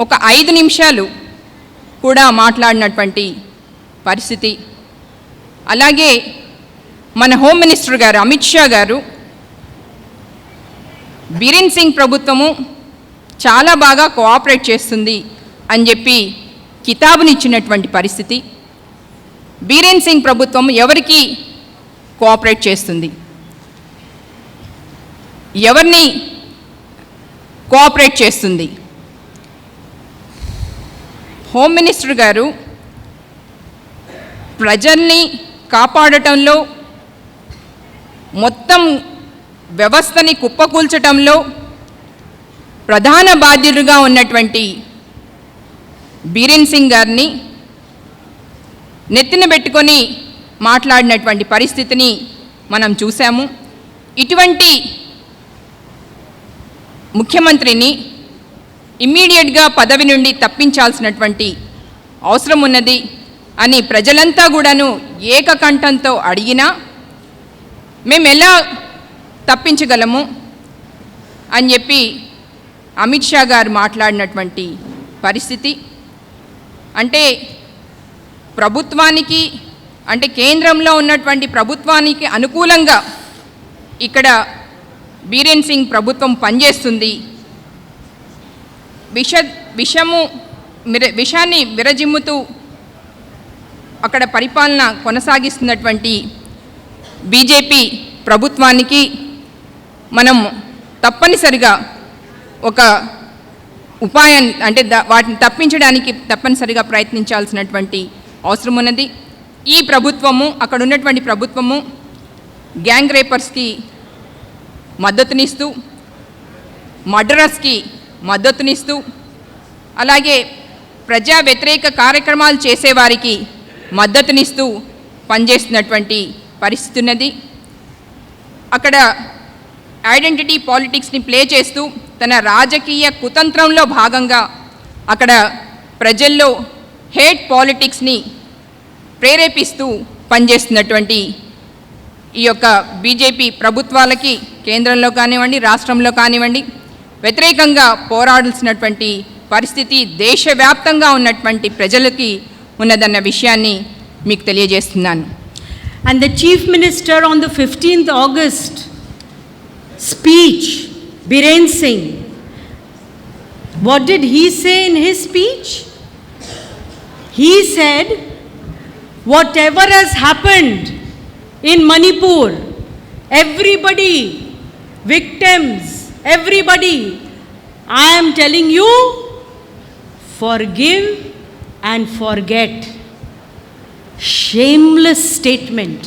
ఒక 5 నిమిషాలు కూడా మాట్లాడినటువంటి పరిస్థితి. అలాగే మన హోమ్ మినిస్టర్ గారు అమిత్ షా గారు బిరెన్ సింగ్ ప్రభుత్వము చాలా బాగా కోఆపరేట్ చేస్తుంది అని చెప్పి కితాబునిచ్చినటువంటి పరిస్థితి. బిరెన్ సింగ్ ప్రభుత్వం ఎవరికి కోఆపరేట్ చేస్తుంది? ఎవరిని కోఆపరేట్ చేస్తుంది? హోమ్ మినిస్టర్ గారు ప్రజల్ని కాపాడటంలో, మొత్తం వ్యవస్థని కుప్పకూల్చటంలో ప్రధాన బాధ్యులుగా ఉన్నటువంటి బీరేన్ సింగ్ గారిని నెత్తిన పెట్టుకొని మాట్లాడినటువంటి పరిస్థితిని మనం చూసాము. ఇటువంటి ముఖ్యమంత్రిని ఇమ్మీడియట్గా పదవి నుండి తప్పించాల్సినటువంటి అవసరం ఉన్నది అని ప్రజలంతా కూడాను ఏకకంఠంతో అడిగినా మేము ఎలా తప్పించగలము అని చెప్పి అమిత్ షా గారు మాట్లాడినటువంటి పరిస్థితి. అంటే ప్రభుత్వానికి, అంటే కేంద్రంలో ఉన్నటువంటి ప్రభుత్వానికి అనుకూలంగా ఇక్కడ బీరేన్ సింగ్ ప్రభుత్వం పనిచేస్తుంది, విషాన్ని విరజిమ్ముతూ అక్కడ పరిపాలన కొనసాగిస్తున్నటువంటి బీజేపీ ప్రభుత్వానికి మనం తప్పనిసరిగా ఒక ఉపాయం, అంటే వాటిని తప్పించడానికి తప్పనిసరిగా ప్రయత్నించాల్సినటువంటి అవసరం ఉన్నది. ఈ ప్రభుత్వము, అక్కడ ఉన్నటువంటి ప్రభుత్వము గ్యాంగ్ రేపర్స్కి మద్దతునిస్తూ, మర్డరర్స్కి మద్దతునిస్తూ, అలాగే ప్రజా వ్యతిరేక కార్యక్రమాలు చేసేవారికి మద్దతునిస్తూ పనిచేస్తున్నటువంటి పరిస్థితి ఉన్నది. అక్కడ ఐడెంటిటీ పాలిటిక్స్ని ప్లే చేస్తూ తన రాజకీయ కుతంత్రంలో భాగంగా అక్కడ ప్రజల్లో హేట్ పాలిటిక్స్ని ప్రేరేపిస్తూ పనిచేస్తున్నటువంటి ఈ యొక్క బీజేపీ ప్రభుత్వాలకి కేంద్రంలో కానివ్వండి, రాష్ట్రంలో కానివ్వండి, వ్యతిరేకంగా పోరాడాల్సినటువంటి పరిస్థితి దేశవ్యాప్తంగా ఉన్నటువంటి ప్రజలకి ఉన్నదన్న విషయాన్ని మీకు తెలియజేస్తున్నాను. And the Chief Minister on the 15th August speech, Biren Singh, what did he say in his speech? He said, whatever has happened in Manipur, everybody, victims, everybody, I am telling you, forgive and forget. Shameless statement.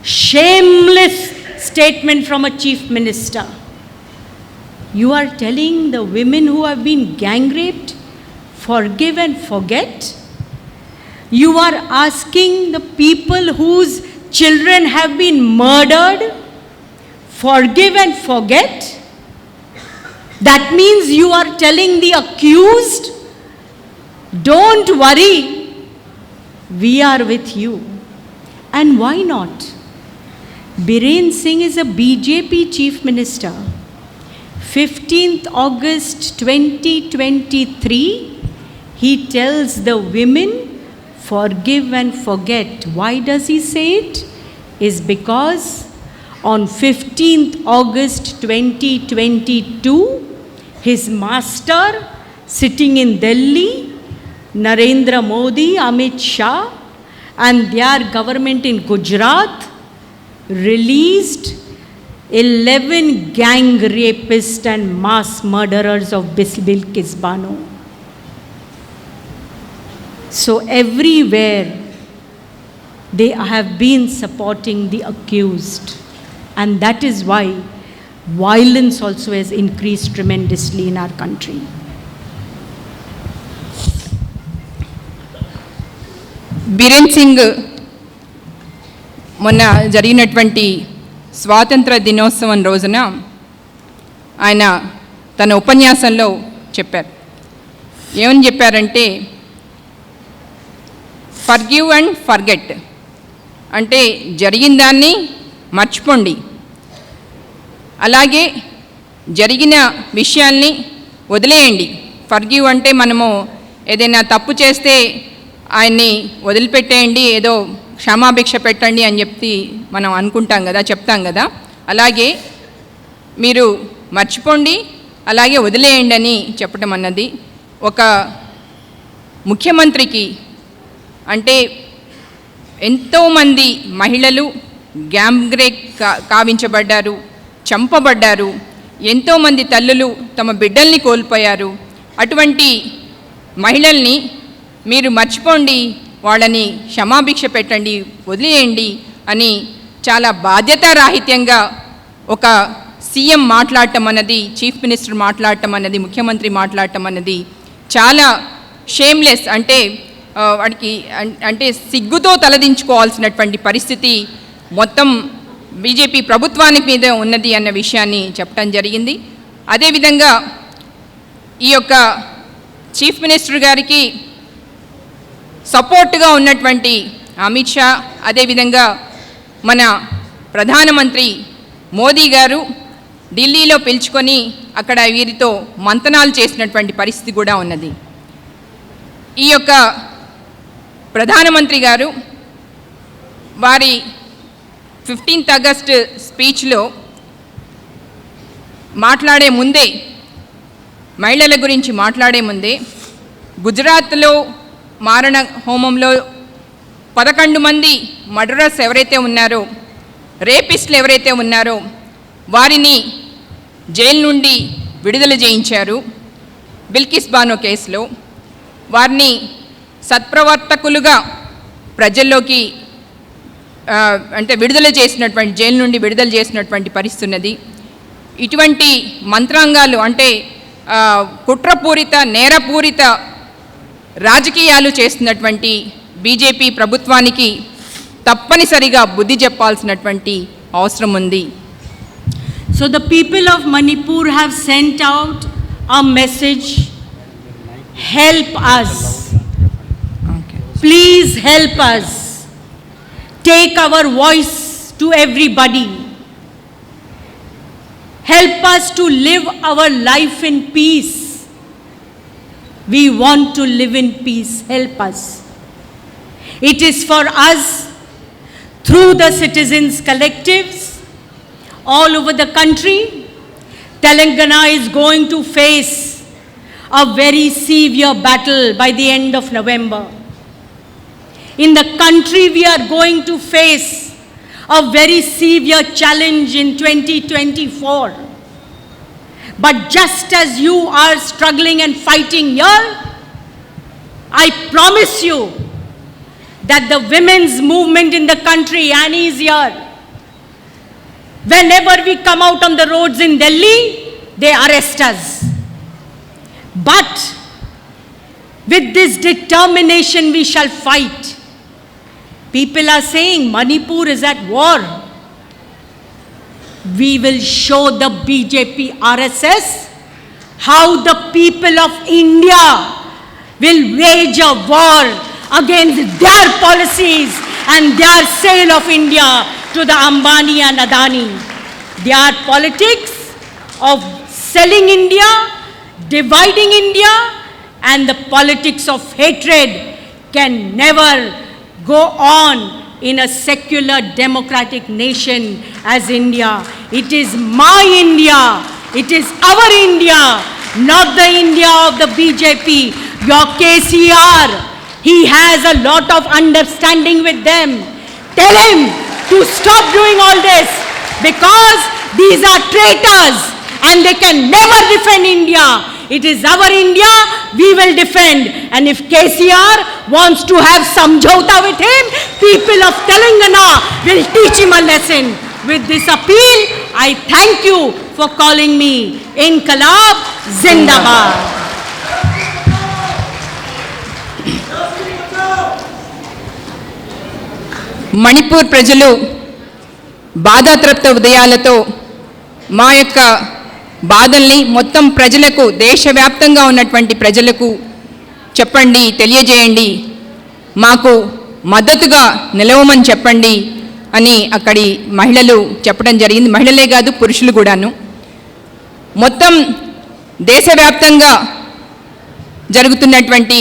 Shameless statement from a chief minister. You are telling the women who have been gang raped, forgive and forget? You are asking the people whose children have been murdered, forgive and forget? That means you are telling the accused, don't worry, we are with you. And why not? Biren Singh is a BJP chief minister. 15th August 2023, he tells the women, forgive and forget. Why does he say it? Is because on 15th August 2022, his master sitting in Delhi, Narendra Modi, Amit Shah, and their government in Gujarat released 11 gang rapists and mass murderers of Bilkis Bano. So everywhere they have been supporting the accused, and that is why violence also has increased tremendously in our country. Biren Singh మొన్న జరిగినటువంటి స్వాతంత్ర దినోత్సవం రోజున ఆయన తన ఉపన్యాసంలో చెప్పారు. ఏమని చెప్పారంటే, ఫర్గివ్ అండ్ ఫర్గెట్, అంటే జరిగిన దాన్ని మర్చిపోండి, అలాగే జరిగిన విషయాల్ని వదిలేయండి. ఫర్గివ్ అంటే మనము ఏదైనా తప్పు చేస్తే ఆయన్ని వదిలిపెట్టేయండి, ఏదో క్షమాభిక్ష పెట్టండి అని చెప్పి మనం అనుకుంటాం కదా, చెప్తాం కదా. అలాగే మీరు మర్చిపోండి, అలాగే వదిలేయండి అని చెప్పటం అన్నది ఒక ముఖ్యమంత్రికి, అంటే ఎంతోమంది మహిళలు గ్యాంగ్ రేప్ కావించబడ్డారు, చంపబడ్డారు, ఎంతోమంది తల్లులు తమ బిడ్డల్ని కోల్పోయారు. అటువంటి మహిళల్ని మీరు మర్చిపోండి, వాళ్ళని క్షమాభిక్ష పెట్టండి, వదిలేయండి అని చాలా బాధ్యతారాహిత్యంగా ఒక సీఎం మాట్లాడటం అన్నది, చీఫ్ మినిస్టర్ మాట్లాడటం అన్నది, ముఖ్యమంత్రి మాట్లాడటం అన్నది చాలా షేమ్లెస్. అంటే వాడికి అంటే సిగ్గుతో తలదించుకోవాల్సినటువంటి పరిస్థితి మొత్తం బీజేపీ ప్రభుత్వానికి మీద ఉన్నది అన్న విషయాన్ని చెప్పడం జరిగింది. అదేవిధంగా ఈ యొక్క చీఫ్ మినిస్టర్ గారికి సపోర్ట్గా ఉన్నటువంటి అమిత్ షా, అదేవిధంగా మన ప్రధానమంత్రి మోదీ గారు ఢిల్లీలో పిలుచుకొని అక్కడ వీరితో మంతనాలు చేసినటువంటి పరిస్థితి కూడా ఉన్నది. ఈ యొక్క ప్రధానమంత్రి గారు వారి 15th ఆగస్ట్ స్పీచ్లో మాట్లాడే ముందే, మహిళల గురించి మాట్లాడే ముందే, గుజరాత్లో మారణ హోమంలో 11 మంది మర్డరర్స్ ఎవరైతే ఉన్నారో, రేపిస్టులు ఎవరైతే ఉన్నారో వారిని జైలు నుండి విడుదల చేయించారు. బిల్కిస్ బానో కేసులో వారిని సత్ప్రవర్తకులుగా ప్రజల్లోకి అంటే విడుదల చేసినటువంటి, జైలు నుండి విడుదల చేసినటువంటి పరిస్థితి ఉన్నది. ఇటువంటి మంత్రాంగాలు అంటే కుట్రపూరిత, నేరపూరిత రాజకీయాలు చేస్తున్నటువంటి బీజేపీ ప్రభుత్వానికి తప్పనిసరిగా బుద్ధి చెప్పాల్సినటువంటి అవసరం ఉంది. So the people of Manipur have sent out a message, help us. Okay. Please help us. Take our voice to everybody. Help us to live our life in peace. We want to live in peace. Help us. It is for us, through the citizens' collectives all over the country. Telangana is going to face a very severe battle by the end of November. In the country, we are going to face a very severe challenge in 2024. But just as you are struggling and fighting here, I promise you that the women's movement in the country, Annie is here. Whenever we come out on the roads in Delhi, they arrest us. But with this determination, we shall fight. People are saying Manipur is at war. We will show the BJP RSS how the people of India will wage a war against their policies and their sale of India to the Ambani and Adani. Their politics of selling India, dividing India, and the politics of hatred can never go on in a secular democratic nation as India. It is my India. It is our India, not the India of the BJP. Your KCR, he has a lot of understanding with them. Tell him to stop doing all this, because these are traitors and they can never defend India. It is our India, we will defend. And if KCR wants to have samjhauta with him, people of Telangana will teach him a lesson. With this appeal, I thank you for calling me Inqilab Zindabad. Manipur ప్రజలు బాధాతృప్త ఉదయాలతో మా యొక్క బాధల్ని మొత్తం ప్రజలకు, దేశవ్యాప్తంగా ఉన్నటువంటి ప్రజలకు చెప్పండి, తెలియజేయండి, మాకు మద్దతుగా నిలవమని చెప్పండి అని అక్కడి మహిళలు చెప్పడం జరిగింది. మహిళలే కాదు, పురుషులు కూడాను. మొత్తం దేశవ్యాప్తంగా జరుగుతున్నటువంటి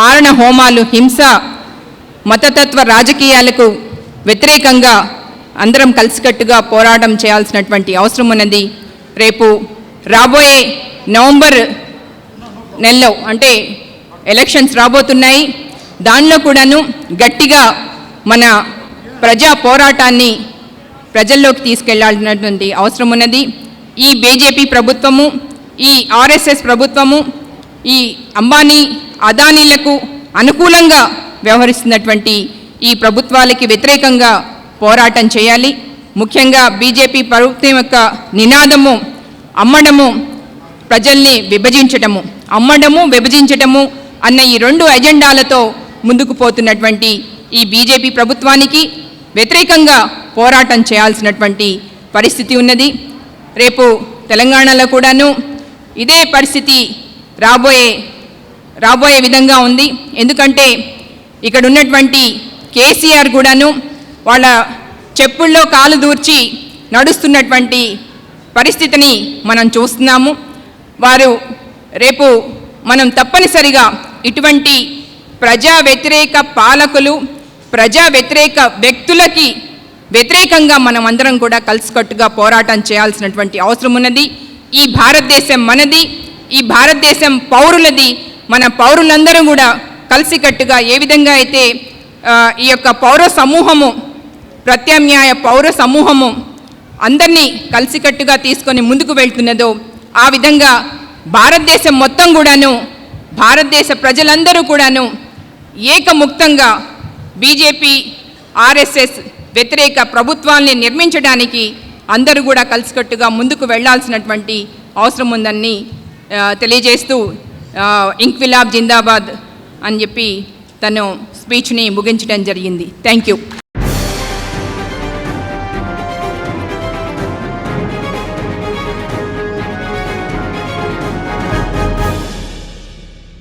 మారణ హోమాలు, హింస, మతతత్వ రాజకీయాలకు వ్యతిరేకంగా అందరం కలిసికట్టుగా పోరాటం చేయాల్సినటువంటి అవసరం ఉన్నది. రేపు రాబోయే నవంబర్ నెలలో అంటే ఎలక్షన్స్ రాబోతున్నాయి. దానిలో కూడాను గట్టిగా మన ప్రజా పోరాటాన్ని ప్రజల్లోకి తీసుకెళ్లాల్సినటువంటి అవసరం ఉన్నది. ఈ బీజేపీ ప్రభుత్వము, ఈ ఆర్ఎస్ఎస్ ప్రభుత్వము ఈ అంబానీ అదానీలకు అనుకూలంగా వ్యవహరిస్తున్నటువంటి ఈ ప్రభుత్వాలకి వ్యతిరేకంగా పోరాటం చేయాలి. ముఖ్యంగా బీజేపీ ప్రభుత్వం యొక్క నినాదము అమ్మడము, ప్రజల్ని విభజించటము, అమ్మడము విభజించటము అన్న ఈ రెండు ఎజెండాలతో ముందుకు పోతున్నటువంటి ఈ బీజేపీ ప్రభుత్వానికి వ్యతిరేకంగా పోరాటం చేయాల్సినటువంటి పరిస్థితి ఉన్నది. రేపు తెలంగాణలో కూడాను ఇదే పరిస్థితి రాబోయే విధంగా ఉంది. ఎందుకంటే ఇక్కడ ఉన్నటువంటి కేసీఆర్ కూడాను వాళ్ళ చెప్పుల్లో కాలు దూర్చి నడుస్తున్నటువంటి పరిస్థితిని మనం చూస్తున్నాము. వారు రేపు మనం తప్పనిసరిగా ఇటువంటి ప్రజా వ్యతిరేక పాలకులు, ప్రజా వ్యతిరేక వ్యక్తులకి వ్యతిరేకంగా మనం అందరం కూడా కలిసికట్టుగా పోరాటం చేయాల్సినటువంటి అవసరం ఉన్నది. ఈ భారతదేశం మనది, ఈ భారతదేశం పౌరులది. మన పౌరులందరూ కూడా కలిసికట్టుగా ఏ విధంగా అయితే ఈ యొక్క పౌర సమూహము, ప్రత్యామ్నాయ పౌర సమూహము అందరినీ కలిసికట్టుగా తీసుకొని ముందుకు వెళ్తున్నదో ఆ విధంగా భారతదేశం మొత్తం కూడాను, భారతదేశ ప్రజలందరూ కూడాను ఏకముక్తంగా బీజేపీ ఆర్ఎస్ఎస్ వ్యతిరేక ప్రభుత్వాన్ని నిర్మించడానికి అందరూ కూడా కలిసికట్టుగా ముందుకు వెళ్లాల్సినటువంటి అవసరం ఉందని తెలియజేస్తూ ఇంక్విలాబ్ జిందాబాద్ అని చెప్పి తను స్పీచ్ని ముగించడం జరిగింది. Thank you.